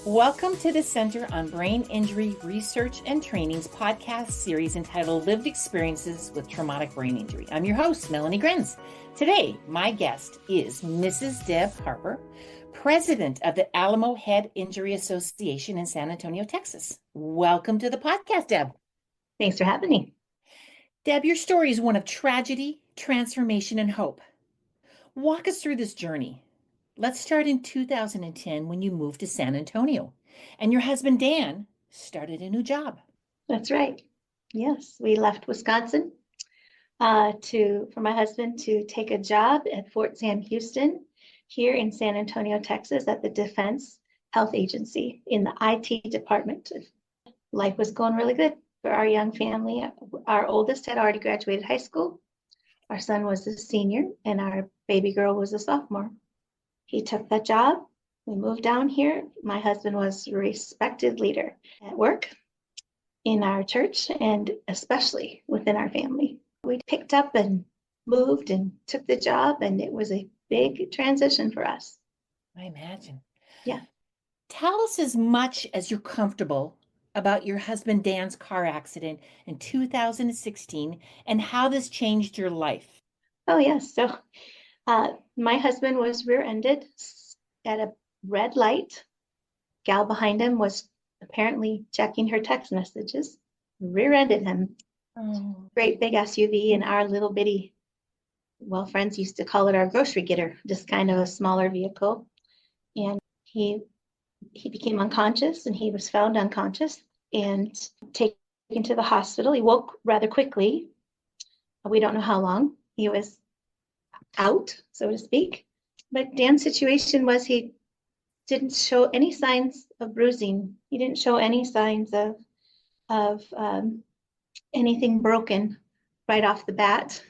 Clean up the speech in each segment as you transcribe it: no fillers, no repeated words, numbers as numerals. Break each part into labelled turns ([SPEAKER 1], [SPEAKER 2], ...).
[SPEAKER 1] Welcome to the Center on Brain Injury Research and Training's podcast series entitled Lived Experiences with Traumatic Brain Injury. I'm your host, Melanie Grins. Today, my guest is Mrs. Deb Harper, president of the Alamo Head Injury Association in San Antonio, Texas. Welcome to the podcast, Deb.
[SPEAKER 2] Thanks for having me.
[SPEAKER 1] Deb, your story is one of tragedy, transformation, and hope. Walk us through this journey. Let's start in 2010 when you moved to San Antonio and your husband, Dan, started a new job.
[SPEAKER 2] That's right. Yes, we left Wisconsin for my husband to take a job at Fort Sam Houston here in San Antonio, Texas at the Defense Health Agency in the IT department. Life was going really good for our young family. Our oldest had already graduated high school. Our son was a senior and our baby girl was a sophomore. He took that job. We moved down here. My husband was a respected leader at work, in our church, and especially within our family. We picked up and moved and took the job, and it was a big transition for us.
[SPEAKER 1] I imagine.
[SPEAKER 2] Yeah.
[SPEAKER 1] Tell us as much as you're comfortable about your husband Dan's car accident in 2016 and how this changed your life.
[SPEAKER 2] Oh, yes. So my husband was rear-ended at a red light. Gal behind him was apparently checking her text messages, rear-ended him.
[SPEAKER 1] Oh.
[SPEAKER 2] Great big SUV and our little bitty, well, friends used to call it our grocery getter, just kind of a smaller vehicle. And he became unconscious, and he was found unconscious and taken to the hospital. He woke rather quickly. We don't know how long he was out, so to speak. But Dan's situation was he didn't show any signs of bruising. He didn't show any signs of anything broken right off the bat.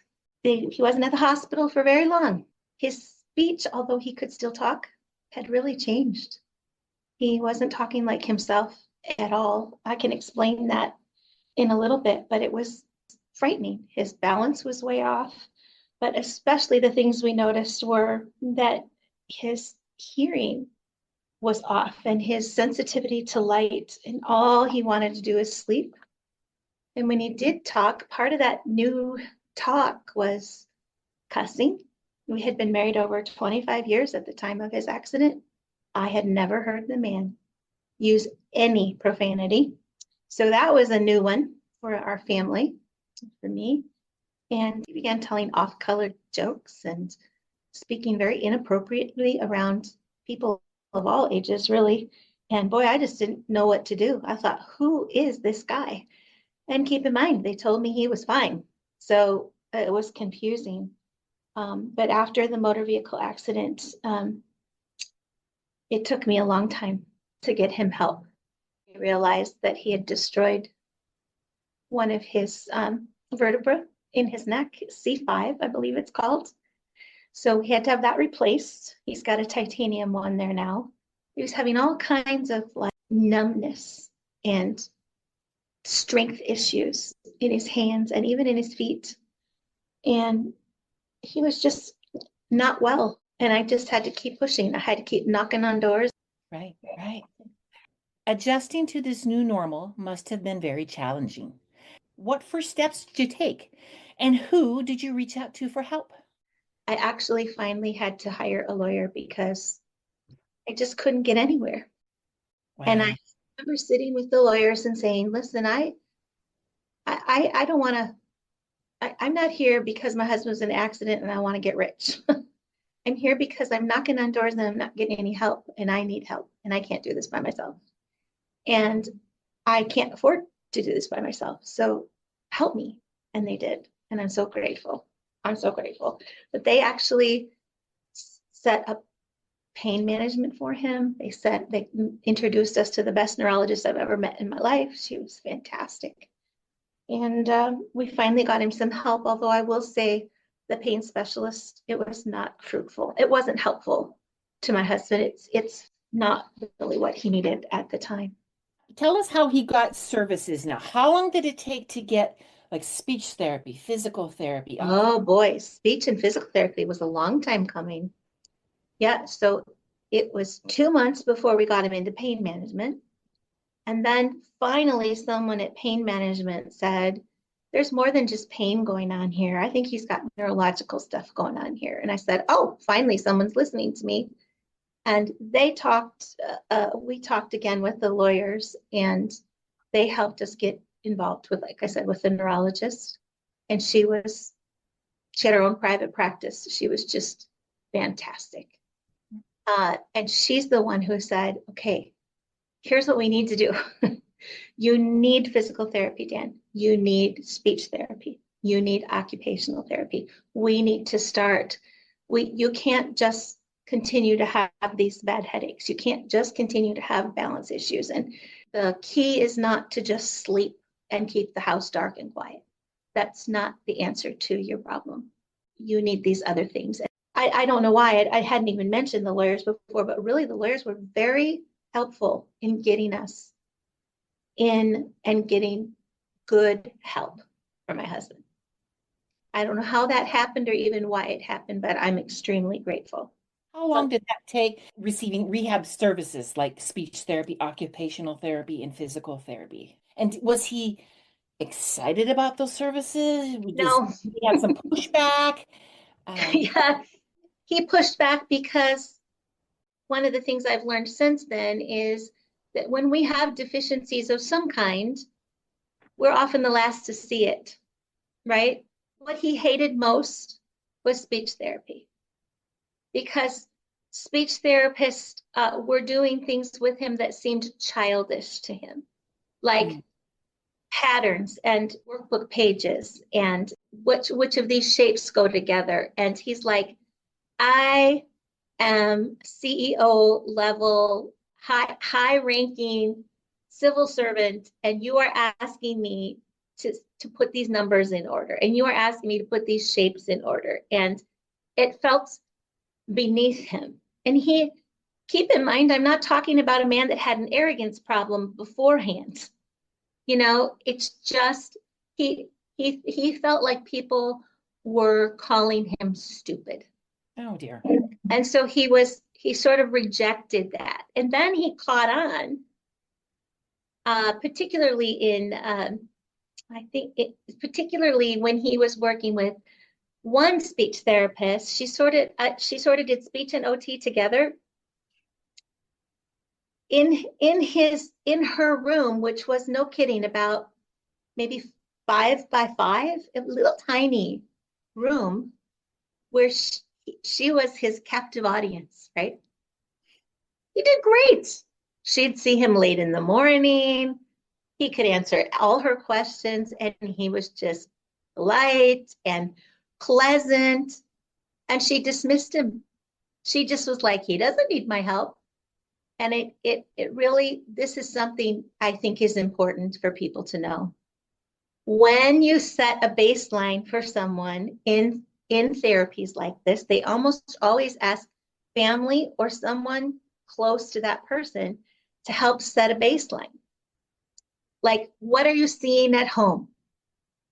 [SPEAKER 2] He wasn't at the hospital for very long. His speech, although he could still talk, had really changed. He wasn't talking like himself at all. I can explain that in a little bit, but it was frightening. His balance was way off. But especially the things we noticed were that his hearing was off and his sensitivity to light, and all he wanted to do is sleep. And when he did talk, part of that new talk was cussing. We had been married over 25 years at the time of his accident. I had never heard the man use any profanity. So that was a new one for our family, for me. And he began telling off-color jokes and speaking very inappropriately around people of all ages, really. And boy, I just didn't know what to do. I thought, who is this guy? And keep in mind, they told me he was fine. So it was confusing. But after the motor vehicle accident, it took me a long time to get him help. I realized that he had destroyed one of his vertebrae in his neck, C5, I believe it's called. So he had to have that replaced. He's got a titanium one there now. He was having all kinds of like numbness and strength issues in his hands and even in his feet. And he was just not well. And I just had to keep pushing. I had to keep knocking on doors.
[SPEAKER 1] Right. Adjusting to this new normal must have been very challenging. What first steps did you take? And who did you reach out to for help?
[SPEAKER 2] I actually finally had to hire a lawyer because I just couldn't get anywhere. Wow. And I remember sitting with the lawyers and saying, listen, I don't want to, I'm not here because my husband was in an accident and I want to get rich. I'm here because I'm knocking on doors and I'm not getting any help and I need help and I can't do this by myself. And I can't afford to do this by myself. So help me. And they did. And I'm so grateful. But they actually set up pain management for him. They introduced us to the best neurologist I've ever met in my life. She was fantastic. And we finally got him some help, although I will say the pain specialist, it was not fruitful. It wasn't helpful to my husband. It's not really what he needed at the time.
[SPEAKER 1] Tell us how he got services now. How long did it take to get like speech therapy, physical therapy?
[SPEAKER 2] Oh boy, speech and physical therapy was a long time coming. Yeah, so it was 2 months before we got him into pain management. And then finally, someone at pain management said, there's more than just pain going on here. I think he's got neurological stuff going on here. And I said, oh, finally, someone's listening to me. And we talked again with the lawyers, and they helped us get involved with, like I said, with the neurologist. And she had her own private practice. She was just fantastic. And she's the one who said, okay, here's what we need to do. You need physical therapy, Dan. You need speech therapy. You need occupational therapy. We need to start. You can't just continue to have these bad headaches. You can't just continue to have balance issues. And the key is not to just sleep and keep the house dark and quiet. That's not the answer to your problem. You need these other things. I don't know why I hadn't even mentioned the lawyers before, but really the lawyers were very helpful in getting us in and getting good help for my husband. I don't know how that happened or even why it happened, but I'm extremely grateful.
[SPEAKER 1] How long did that take receiving rehab services like speech therapy, occupational therapy, and physical therapy? And was he excited about those services?
[SPEAKER 2] No.
[SPEAKER 1] He had some pushback.
[SPEAKER 2] Yeah, he pushed back because one of the things I've learned since then is that when we have deficiencies of some kind, we're often the last to see it, right? What he hated most was speech therapy, because speech therapists were doing things with him that seemed childish to him, like patterns and workbook pages and which of these shapes go together. And he's like, I am CEO level, high ranking civil servant, and you are asking me to put these numbers in order, and you are asking me to put these shapes in order. And it felt beneath him. And keep in mind, I'm not talking about a man that had an arrogance problem beforehand. It's just he felt like people were calling him stupid.
[SPEAKER 1] Oh dear.
[SPEAKER 2] And so he sort of rejected that. And then he caught on, particularly particularly when he was working with one speech therapist. She sort of did speech and OT together in her room, which was, no kidding, about maybe 5 by 5, a little tiny room where she was his captive audience, right? He did great. She'd see him late in the morning. He could answer all her questions, and he was just polite and pleasant. And she dismissed him. She just was like, he doesn't need my help. And it really, this is something I think is important for people to know. When you set a baseline for someone in therapies like this, they almost always ask family or someone close to that person to help set a baseline. Like, what are you seeing at home,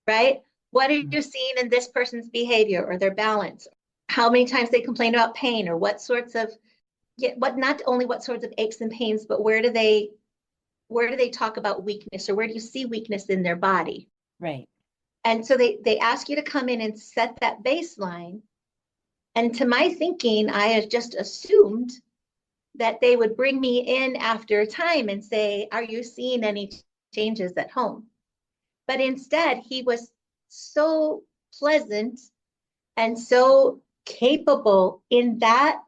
[SPEAKER 2] right? What are you seeing in this person's behavior or their balance? How many times they complain about pain, or not only what sorts of aches and pains, but where do they talk about weakness, or where do you see weakness in their body?
[SPEAKER 1] Right.
[SPEAKER 2] And so they ask you to come in and set that baseline. And to my thinking, I had just assumed that they would bring me in after a time and say, are you seeing any changes at home? But instead, he was so pleasant and so capable in that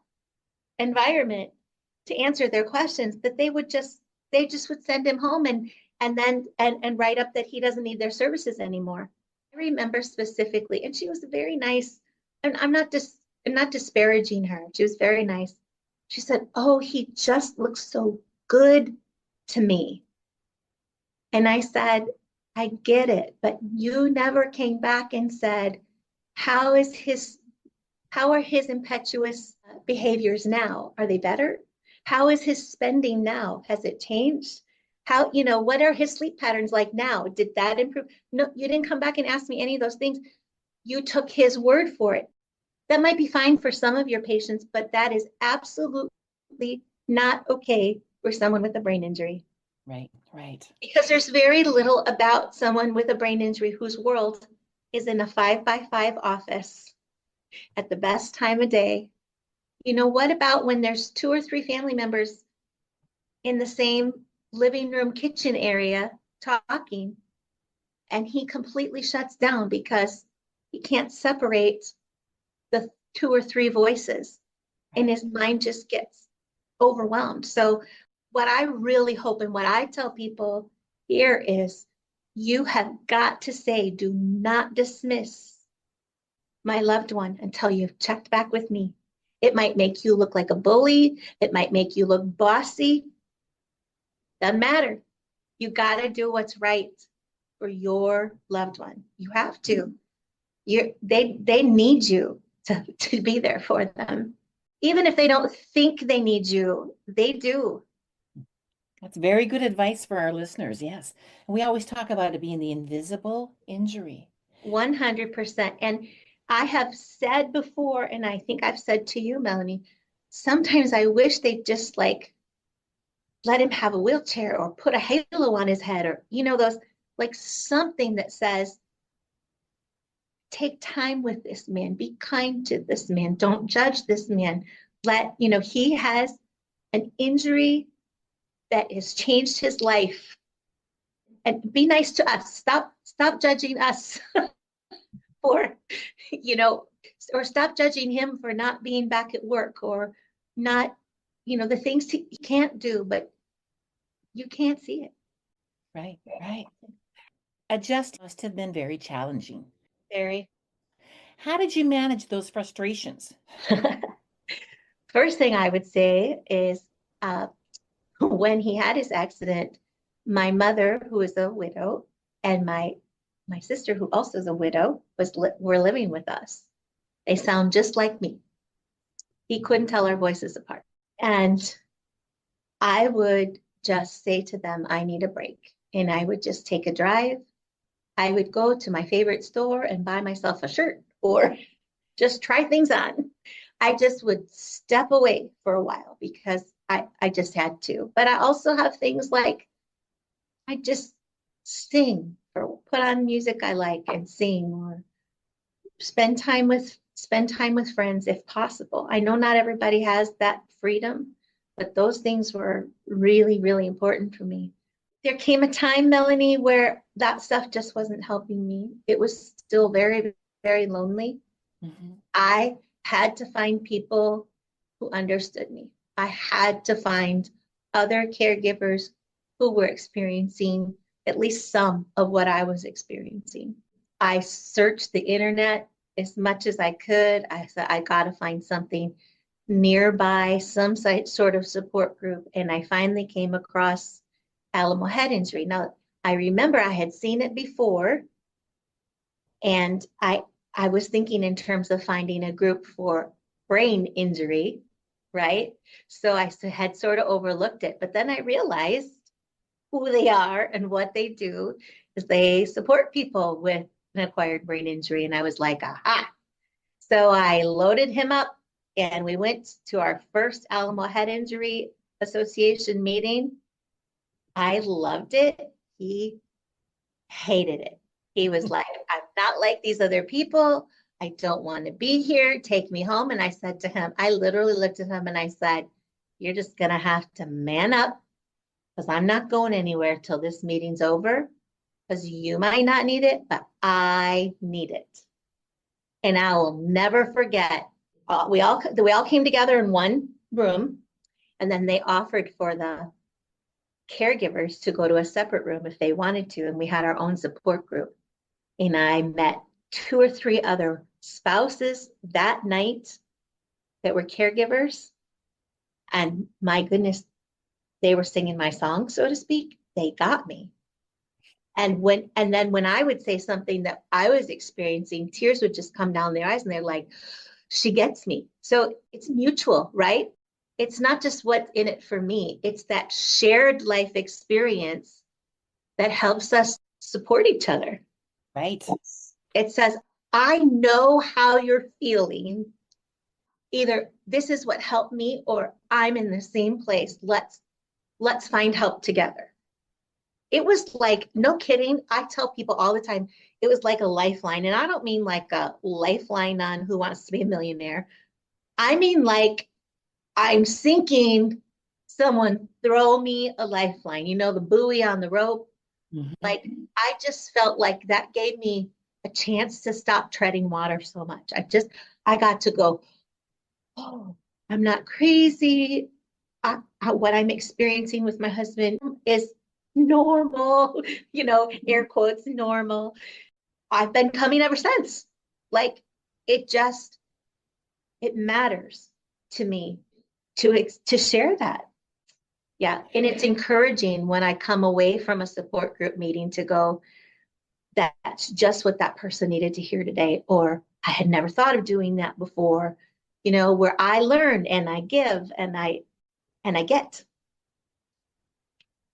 [SPEAKER 2] environment to answer their questions that they just would send him home and then write up that he doesn't need their services anymore. I remember specifically, and she was very nice, and I'm not disparaging her. She was very nice. She said, oh, he just looks so good to me. And I said, I get it, but you never came back and said, how are his impetuous behaviors now? Are they better? How is his spending now? Has it changed? What are his sleep patterns like now? Did that improve? No, you didn't come back and ask me any of those things. You took his word for it. That might be fine for some of your patients, but that is absolutely not okay for someone with a brain injury.
[SPEAKER 1] Right, right.
[SPEAKER 2] Because there's very little about someone with a brain injury whose world is in a 5-by-5 office at the best time of day. You know, what about when there's 2 or 3 family members in the same living room, kitchen area talking, and he completely shuts down because he can't separate the 2 or 3 voices, and his mind just gets overwhelmed. So what I really hope and what I tell people here is you have got to say, do not dismiss my loved one until you've checked back with me. It might make you look like a bully. It might make you look bossy. Doesn't matter. You got to do what's right for your loved one. You have to. They need you to be there for them. Even if they don't think they need you, they do.
[SPEAKER 1] That's very good advice for our listeners. Yes. And we always talk about it being the invisible injury.
[SPEAKER 2] 100%. And I have said before, and I think I've said to you, Melanie, sometimes I wish they'd just like let him have a wheelchair or put a halo on his head, or, you know, those, like something that says, take time with this man, be kind to this man, don't judge this man. He has an injury that has changed his life, and be nice to us. Stop judging us for, or stop judging him for not being back at work, or not, the things he can't do, but you can't see it.
[SPEAKER 1] Right, right. Adjusting must have been very challenging.
[SPEAKER 2] Very.
[SPEAKER 1] How did you manage those frustrations?
[SPEAKER 2] First thing I would say is when he had his accident, my mother, who is a widow, and my sister, who also is a widow, were living with us. They sound just like me. He couldn't tell our voices apart. And I would just say to them, I need a break. And I would just take a drive. I would go to my favorite store and buy myself a shirt, or just try things on. I just would step away for a while because I just had to. But I also have things like I just sing, or put on music I like and sing, or spend time with friends if possible. I know not everybody has that freedom, but those things were really, really important for me. There came a time, Melanie, where that stuff just wasn't helping me. It was still very, very lonely. Mm-hmm. I had to find people who understood me. I had to find other caregivers who were experiencing at least some of what I was experiencing. I searched the internet as much as I could. I said, I got to find something nearby, some sort of support group. And I finally came across Alamo Head Injury. Now, I remember I had seen it before, and I was thinking in terms of finding a group for brain injury, right? So I had sort of overlooked it, but then I realized who they are and what they do is they support people with an acquired brain injury. And I was like, aha. So I loaded him up, and we went to our first Alamo Head Injury Association meeting. I loved it. He hated it. He was like, I'm not like these other people. I don't want to be here. Take me home. And I said to him, I literally looked at him and I said, you're just going to have to man up, because I'm not going anywhere till this meeting's over, because you might not need it, but I need it. And I will never forget. We all came together in one room, and then they offered for the caregivers to go to a separate room if they wanted to. And we had our own support group. And I met 2 or 3 other spouses that night that were caregivers. And my goodness, they were singing my song, so to speak. They got me. And then when I would say something that I was experiencing, tears would just come down their eyes, and they're like, she gets me. So it's mutual, right? It's not just what's in it for me. It's that shared life experience that helps us support each other.
[SPEAKER 1] Right.
[SPEAKER 2] It says, I know how you're feeling. Either this is what helped me, or I'm in the same place. Let's find help together. It was like, no kidding. I tell people all the time, it was like a lifeline. And I don't mean like a lifeline on Who Wants to Be a Millionaire. I mean, like, I'm sinking, someone throw me a lifeline, the buoy on the rope.
[SPEAKER 1] Mhm.
[SPEAKER 2] Like, I just felt like that gave me a chance to stop treading water so much. I got to go, oh, I'm not crazy. What I'm experiencing with my husband is normal, air quotes, normal. I've been coming ever since. Like, it matters to me to share that. Yeah. And it's encouraging when I come away from a support group meeting to go, that's just what that person needed to hear today. Or I had never thought of doing that before, where I learn and I give and I get.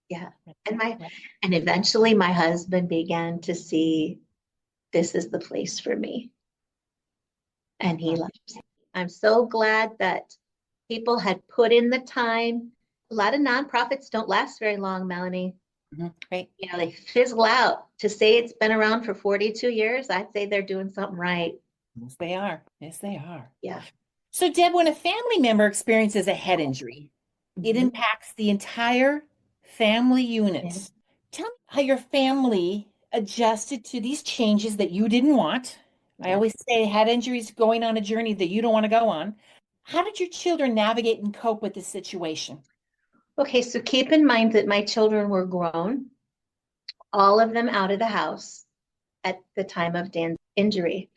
[SPEAKER 2] Yeah. And eventually my husband began to see, this is the place for me. And he loves it. I'm so glad that people had put in the time. A lot of nonprofits don't last very long, Melanie.
[SPEAKER 1] Right.
[SPEAKER 2] They fizzle out. To say it's been around for 42 years, I'd say they're doing something right.
[SPEAKER 1] Yes, they are. Yes, they are.
[SPEAKER 2] Yeah.
[SPEAKER 1] So, Deb, when a family member experiences a head injury, it impacts the entire family unit.
[SPEAKER 2] Yeah.
[SPEAKER 1] Tell me how your family adjusted to these changes that you didn't want. I always say head injuries going on a journey that you don't want to go on. How did your children navigate and cope with this situation?
[SPEAKER 2] Okay, so keep in mind that my children were grown, all of them out of the house at the time of Dan's injury.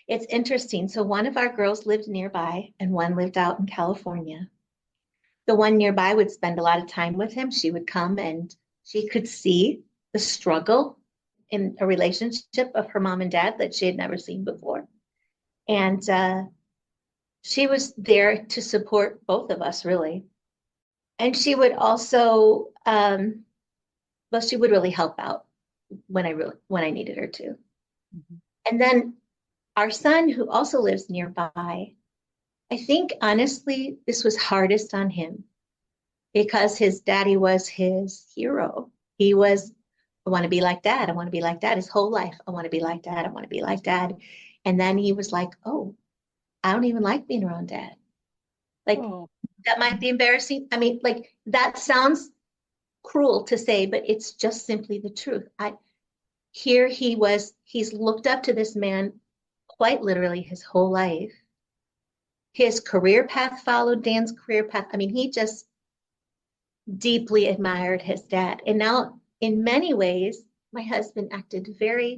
[SPEAKER 2] It's interesting. So one of our girls lived nearby and one lived out in California. The one nearby would spend a lot of time with him. She would come and she could see the struggle in a relationship of her mom and dad that she had never seen before. And she was there to support both of us, really. And she would also, she would really help out when I needed her to. And then our son, who also lives nearby, I think honestly, this was hardest on him because his daddy was his hero. He was, I want to be like dad. I want to be like dad his whole life. I want to be like dad. I want to be like dad. And then he was like, oh, I don't even like being around dad. Like, that might be embarrassing. I mean, like, that sounds cruel to say, but it's just simply the truth. He's looked up to this man quite literally his whole life. His career path followed Dan's career path. I mean, he just deeply admired his dad. And now, in many ways, my husband acted very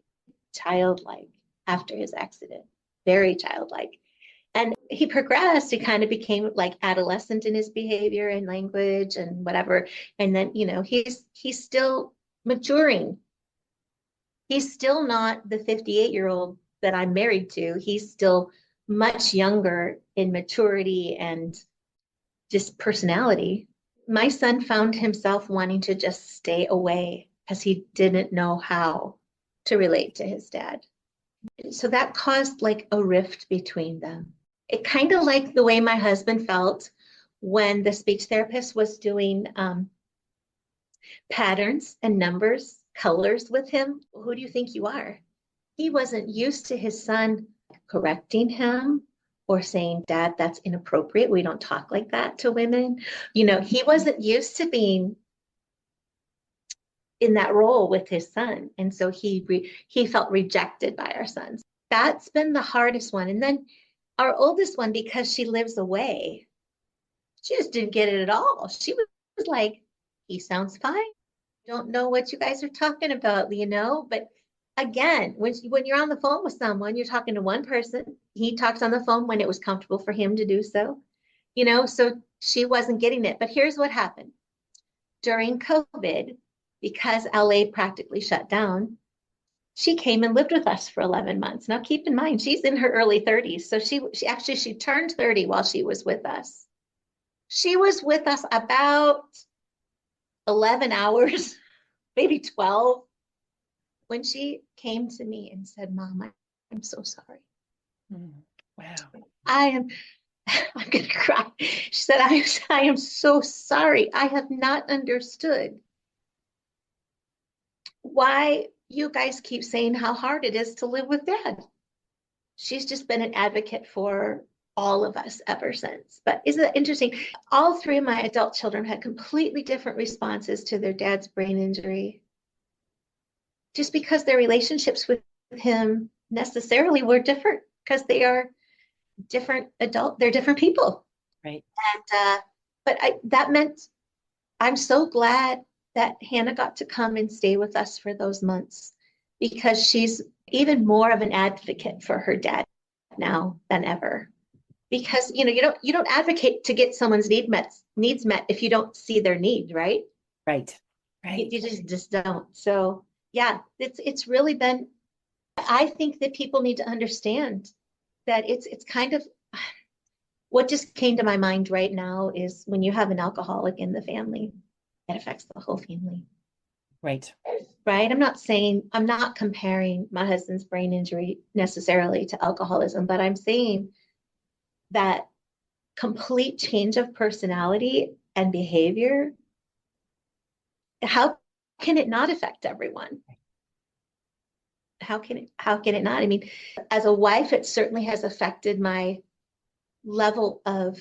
[SPEAKER 2] childlike after his accident, very childlike. And he progressed. He kind of became like adolescent in his behavior and language and whatever. And then, he's still maturing. He's still not the 58-year-old that I'm married to. He's still much younger in maturity and just personality. My son found himself wanting to just stay away because he didn't know how to relate to his dad. So that caused like a rift between them. It kind of like the way my husband felt when the speech therapist was doing patterns and numbers, colors with him. Who do you think you are? He wasn't used to his son correcting him or saying, Dad, that's inappropriate. We don't talk like that to women. He wasn't used to being in that role with his son. And so he felt rejected by our sons. That's been the hardest one. And then our oldest one, because she lives away, she just didn't get it at all. She was like, he sounds fine. Don't know what you guys are talking about, but again, when you're on the phone with someone, you're talking to one person. He talks on the phone when it was comfortable for him to do so, so she wasn't getting it. But here's what happened. During COVID, because LA practically shut down, she came and lived with us for 11 months. Now, keep in mind, she's in her early 30s. So she turned 30 while she was with us. She was with us about 11 hours, maybe 12, when she came to me and said, Mom, I'm so sorry.
[SPEAKER 1] Wow.
[SPEAKER 2] I'm going to cry. She said, I am so sorry. I have not understood why you guys keep saying how hard it is to live with dad. She's just been an advocate for all of us ever since. But isn't that interesting? All three of my adult children had completely different responses to their dad's brain injury, just because their relationships with him necessarily were different because they are they're different people.
[SPEAKER 1] Right.
[SPEAKER 2] And that meant I'm so glad that Hannah got to come and stay with us for those months, because she's even more of an advocate for her dad now than ever. Because you don't advocate to get someone's needs met if you don't see their need, right?
[SPEAKER 1] Right. Right.
[SPEAKER 2] You just don't. So yeah, it's really been. I think that people need to understand that it's kind of what just came to my mind right now is when you have an alcoholic in the family, it affects the whole family.
[SPEAKER 1] Right.
[SPEAKER 2] Right. I'm not comparing my husband's brain injury necessarily to alcoholism, but I'm saying that complete change of personality and behavior, how can it not affect everyone? How can it not? I mean, as a wife, it certainly has affected my level of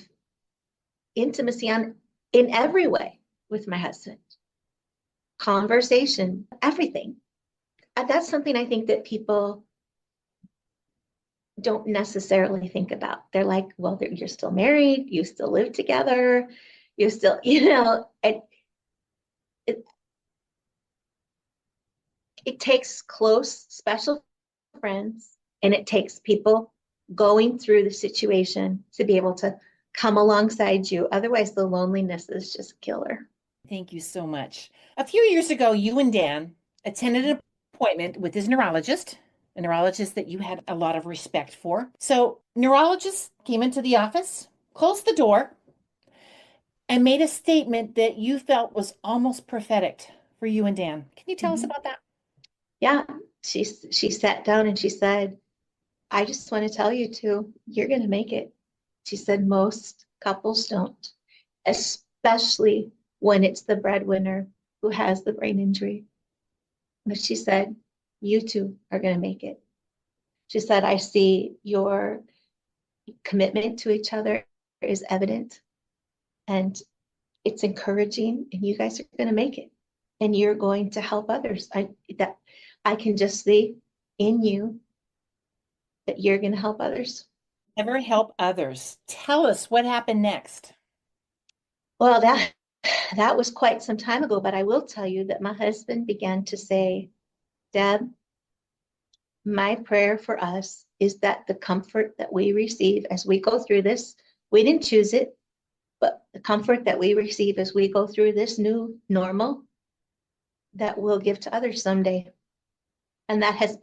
[SPEAKER 2] intimacy in every way with my husband. Conversation, everything. That's something I think that people don't necessarily think about. They're like, well, you're still married, you still live together, you still, and it takes close, special friends, and it takes people going through the situation to be able to come alongside you. Otherwise, the loneliness is just killer.
[SPEAKER 1] Thank you so much. A few years ago, you and Dan attended an appointment with his neurologist, a neurologist that you had a lot of respect for. So, neurologist came into the office, closed the door, and made a statement that you felt was almost prophetic for you and Dan. Can you tell us about that?
[SPEAKER 2] Yeah, she sat down and she said, I just want to tell you two, you're going to make it. She said, most couples don't, especially when it's the breadwinner who has the brain injury. But she said, you two are going to make it. She said, I see your commitment to each other is evident and it's encouraging, and you guys are going to make it and you're going to help others. I can just see in you that you're going to help others.
[SPEAKER 1] Ever help others. Tell us what happened next.
[SPEAKER 2] Well, that was quite some time ago, but I will tell you that my husband began to say, Deb, my prayer for us is that the comfort that we receive as we go through this, we didn't choose it, but the comfort that we receive as we go through this new normal, that we'll give to others someday. And that has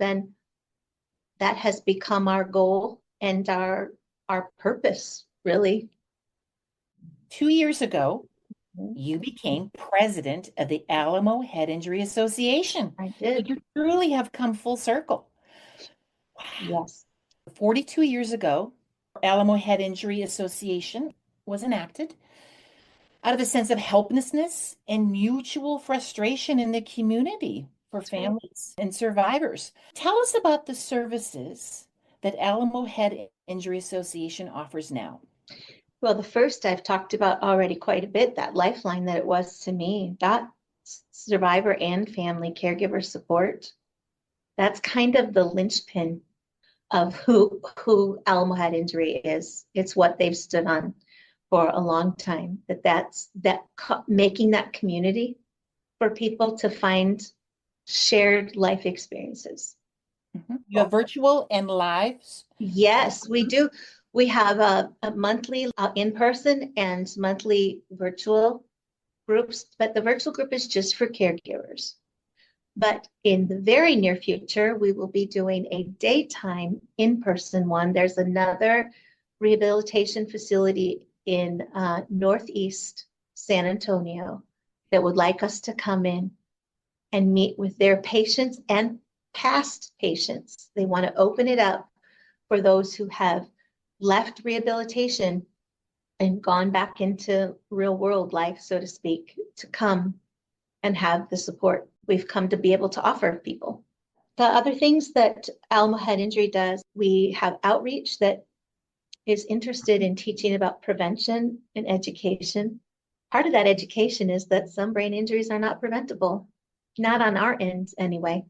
[SPEAKER 2] become our goal and our purpose, really.
[SPEAKER 1] 2 years ago, you became president of the Alamo Head Injury Association.
[SPEAKER 2] I did.
[SPEAKER 1] You truly have come full circle. Wow.
[SPEAKER 2] Yes.
[SPEAKER 1] 42 years ago, Alamo Head Injury Association was enacted out of a sense of helplessness and mutual frustration in the community for families and survivors. Tell us about the services that Alamo Head Injury Association offers now.
[SPEAKER 2] Well, the first I've talked about already quite a bit, that lifeline that it was to me, that survivor and family caregiver support. That's kind of the linchpin of who Alamo Head Injury is. It's what they've stood on for a long time. That's making that community for people to find shared life experiences.
[SPEAKER 1] Mm-hmm. You have virtual and lives?
[SPEAKER 2] Yes, we do. We have a monthly in-person and monthly virtual groups, but the virtual group is just for caregivers. But in the very near future, we will be doing a daytime in-person one. There's another rehabilitation facility in Northeast San Antonio that would like us to come in and meet with their patients and past patients. They want to open it up for those who have left rehabilitation and gone back into real world life, so to speak, to come and have the support we've come to be able to offer people. The other things that Alamo Head Injury does, we have outreach that is interested in teaching about prevention and education. Part of that education is that some brain injuries are not preventable, not on our end anyway.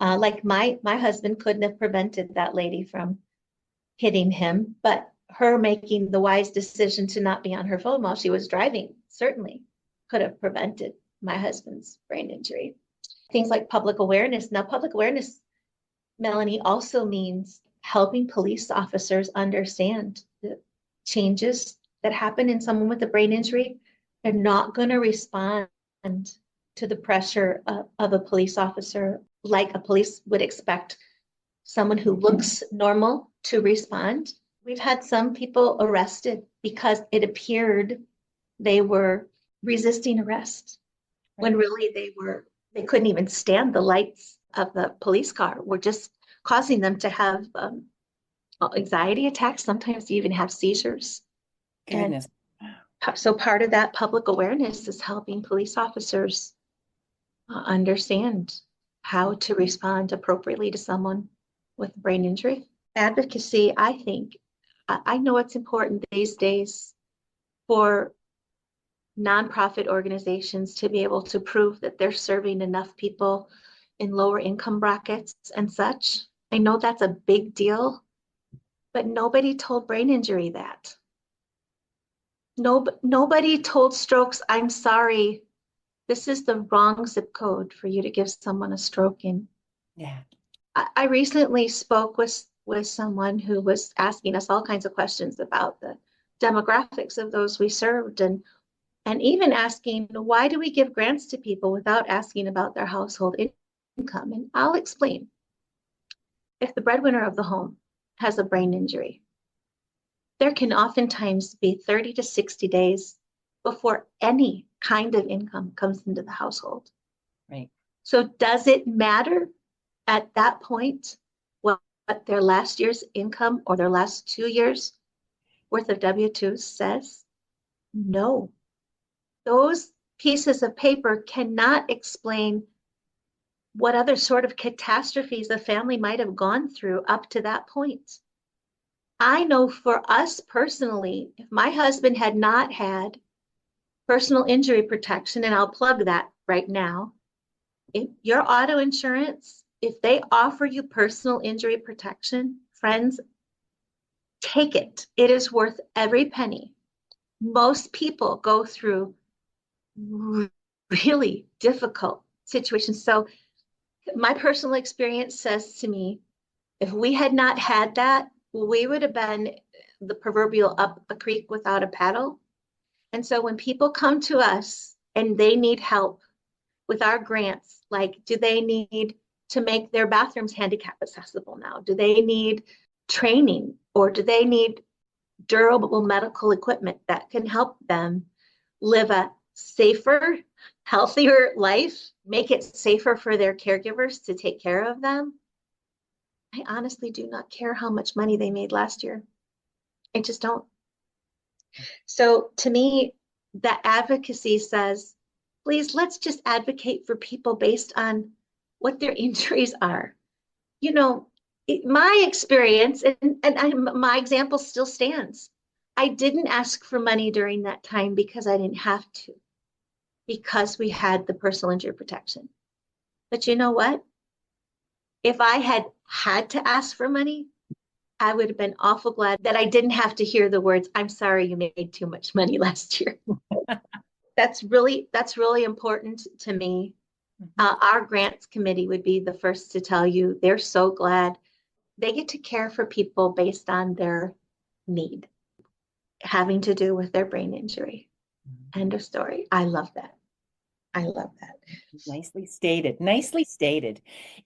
[SPEAKER 2] Like my husband couldn't have prevented that lady from hitting him, but her making the wise decision to not be on her phone while she was driving certainly could have prevented my husband's brain injury. Things like public awareness. Now, public awareness, Melanie, also means helping police officers understand the changes that happen in someone with a brain injury. They're not going to respond to the pressure of a police officer like a police would expect someone who looks normal to respond. We've had some people arrested because it appeared they were resisting arrest when really they couldn't even stand the lights of the police car, were just causing them to have anxiety attacks. Sometimes you even have seizures.
[SPEAKER 1] Goodness.
[SPEAKER 2] And so part of that public awareness is helping police officers understand how to respond appropriately to someone with brain injury. Advocacy, I think, I know it's important these days for nonprofit organizations to be able to prove that they're serving enough people in lower income brackets and such. I know that's a big deal, but nobody told brain injury that. Nobody told strokes, I'm sorry, this is the wrong zip code for you to give someone a stroke in.
[SPEAKER 1] Yeah.
[SPEAKER 2] I recently spoke with someone who was asking us all kinds of questions about the demographics of those we served, and even asking, why do we give grants to people without asking about their household income? And I'll explain. If the breadwinner of the home has a brain injury, there can oftentimes be 30 to 60 days before any kind of income comes into the household.
[SPEAKER 1] Right.
[SPEAKER 2] So does it matter at that point what their last year's income or their last 2 years worth of W-2 says? No. Those pieces of paper cannot explain what other sort of catastrophes a family might have gone through up to that point. I know for us personally, if my husband had not had personal injury protection, and I'll plug that right now, if your auto insurance, if they offer you personal injury protection, friends, take it. It is worth every penny. Most people go through really difficult situations. So my personal experience says to me, if we had not had that, we would have been the proverbial up a creek without a paddle. And so when people come to us and they need help with our grants, like, do they need to make their bathrooms handicap accessible now? Do they need training, or do they need durable medical equipment that can help them live a safer, healthier life, make it safer for their caregivers to take care of them? I honestly do not care how much money they made last year. I just don't. So to me, that advocacy says, please, let's just advocate for people based on what their injuries are. You know, my experience, my example still stands. I didn't ask for money during that time because I didn't have to, because we had the personal injury protection. But you know what? If I had to ask for money, I would have been awful glad that I didn't have to hear the words, I'm sorry you made too much money last year. That's really important to me. Our grants committee would be the first to tell you they're so glad they get to care for people based on their need, having to do with their brain injury. End of story. I love that. I love that.
[SPEAKER 1] Nicely stated. Nicely stated.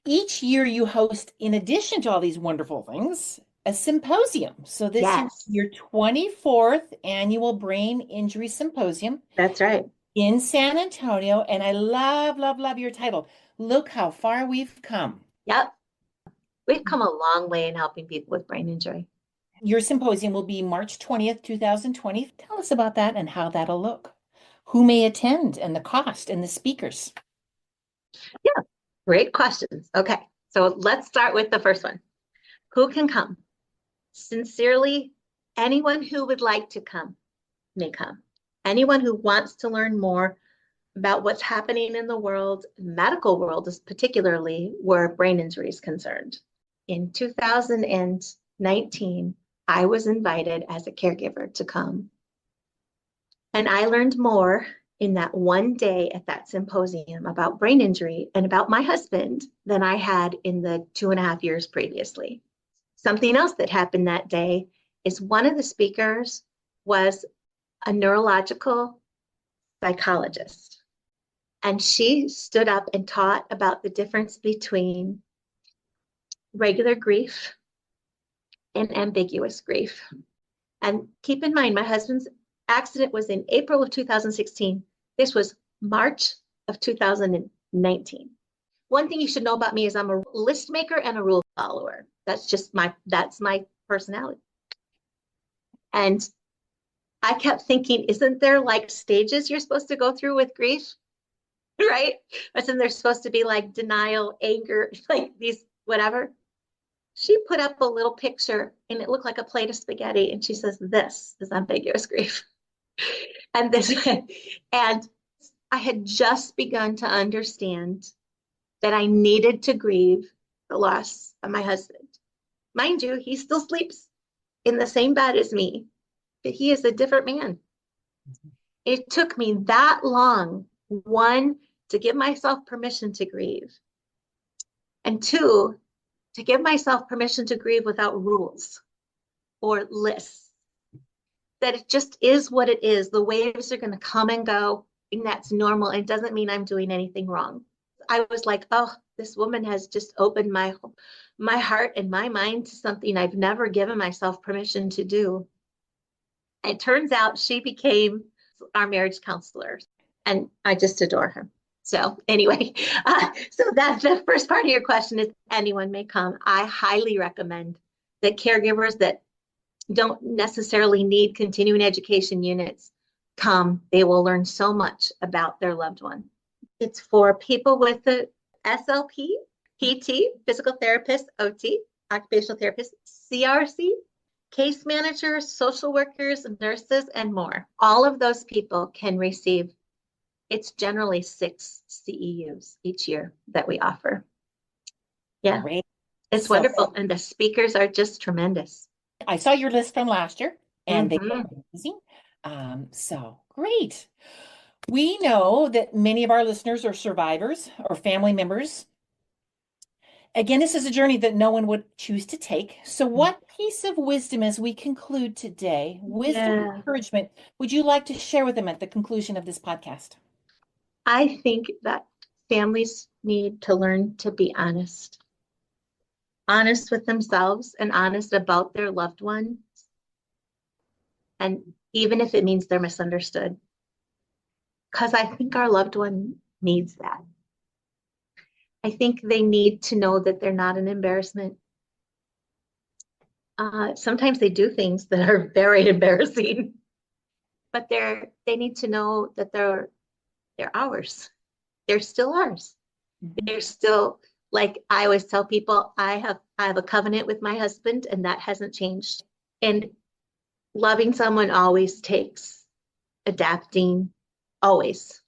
[SPEAKER 1] Each year you host, in addition to all these wonderful things, a symposium. So this
[SPEAKER 2] Yes.
[SPEAKER 1] is your 24th annual Brain Injury Symposium.
[SPEAKER 2] That's right.
[SPEAKER 1] In San Antonio. And I love, love, love your title. Look how far we've come.
[SPEAKER 2] Yep. We've come a long way in helping people with brain injury.
[SPEAKER 1] Your symposium will be March 20th, 2020. Tell us about that and how that'll look. Who may attend and the cost and the speakers?
[SPEAKER 2] Yeah, great questions. Okay, so let's start with the first one. Who can come? Sincerely, anyone who would like to come may come. Anyone who wants to learn more about what's happening in the world, medical world is particularly where brain injury is concerned. In 2019, I was invited as a caregiver to come. And I learned more in that one day at that symposium about brain injury and about my husband than I had in the 2.5 years previously. Something else that happened that day is one of the speakers was a neurological psychologist. And she stood up and taught about the difference between regular grief and ambiguous grief. And keep in mind, my husband's accident was in April of 2016. This was March of 2019. One thing you should know about me is I'm a list maker and a rule follower. That's my personality. And I kept thinking, isn't there like stages you're supposed to go through with grief? Right? Isn't there supposed to be like denial, anger, like these, whatever? She put up a little picture and it looked like a plate of spaghetti. And she says, this is ambiguous grief. And I had just begun to understand that I needed to grieve the loss of my husband. Mind you, he still sleeps in the same bed as me, but he is a different man. It took me that long, one, to give myself permission to grieve, and two, to give myself permission to grieve without rules or lists, that it just is what it is. The waves are going to come and go, and that's normal. It doesn't mean I'm doing anything wrong. I was like, oh, this woman has just opened my heart and my mind to something I've never given myself permission to do. It turns out she became our marriage counselor, and I just adore her. So anyway, so that's the first part of your question is anyone may come. I highly recommend that caregivers that don't necessarily need continuing education units come. They will learn so much about their loved one. It's for people with the SLP, PT, physical therapist, OT, occupational therapist, CRC, case managers, social workers, nurses, and more. All of those people can receive. It's generally 6 CEUs each year that we offer. Yeah, great. It's wonderful. And the speakers are just tremendous.
[SPEAKER 1] I saw your list from last year and they were amazing. So great. We know that many of our listeners are survivors or family members. Again, this is a journey that no one would choose to take. So what piece of wisdom as we conclude today, wisdom and encouragement, would you like to share with them at the conclusion of this podcast?
[SPEAKER 2] I think that families need to learn to be honest with themselves and honest about their loved ones. And even if it means they're misunderstood, because I think our loved one needs that. I think they need to know that they're not an embarrassment. Sometimes they do things that are very embarrassing, but they need to know that they're ours. They're still ours. They're still, like I always tell people, I have a covenant with my husband and that hasn't changed. And loving someone always takes adapting, always.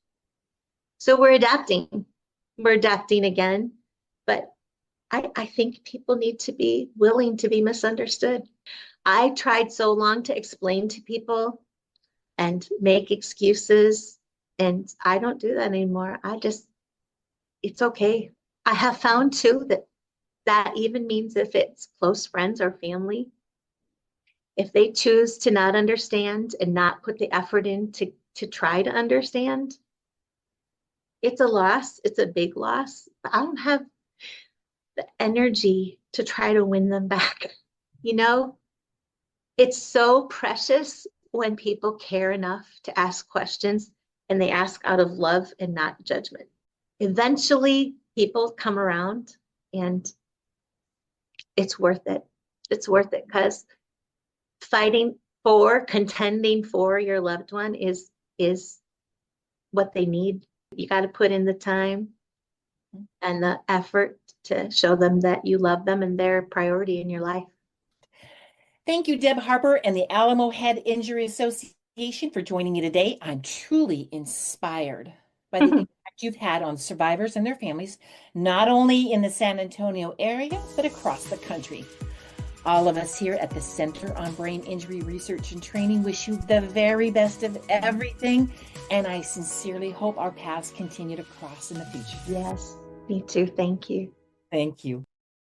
[SPEAKER 2] So we're adapting again, but I think people need to be willing to be misunderstood. I tried so long to explain to people and make excuses, and I don't do that anymore. It's okay. I have found too that even means if it's close friends or family, if they choose to not understand and not put the effort in to try to understand, it's a loss. It's a big loss. But I don't have the energy to try to win them back. You know, it's so precious when people care enough to ask questions and they ask out of love and not judgment. Eventually, people come around and it's worth it. It's worth it because contending for your loved one is what they need. You got to put in the time and the effort to show them that you love them and they're a priority in your life.
[SPEAKER 1] Thank you, Deb Harper and the Alamo Head Injury Association for joining me today. I'm truly inspired by the impact you've had on survivors and their families, not only in the San Antonio area, but across the country. All of us here at the Center on Brain Injury Research and Training wish you the very best of everything, and I sincerely hope our paths continue to cross in the future.
[SPEAKER 2] Yes, me too. Thank you.
[SPEAKER 1] Thank you.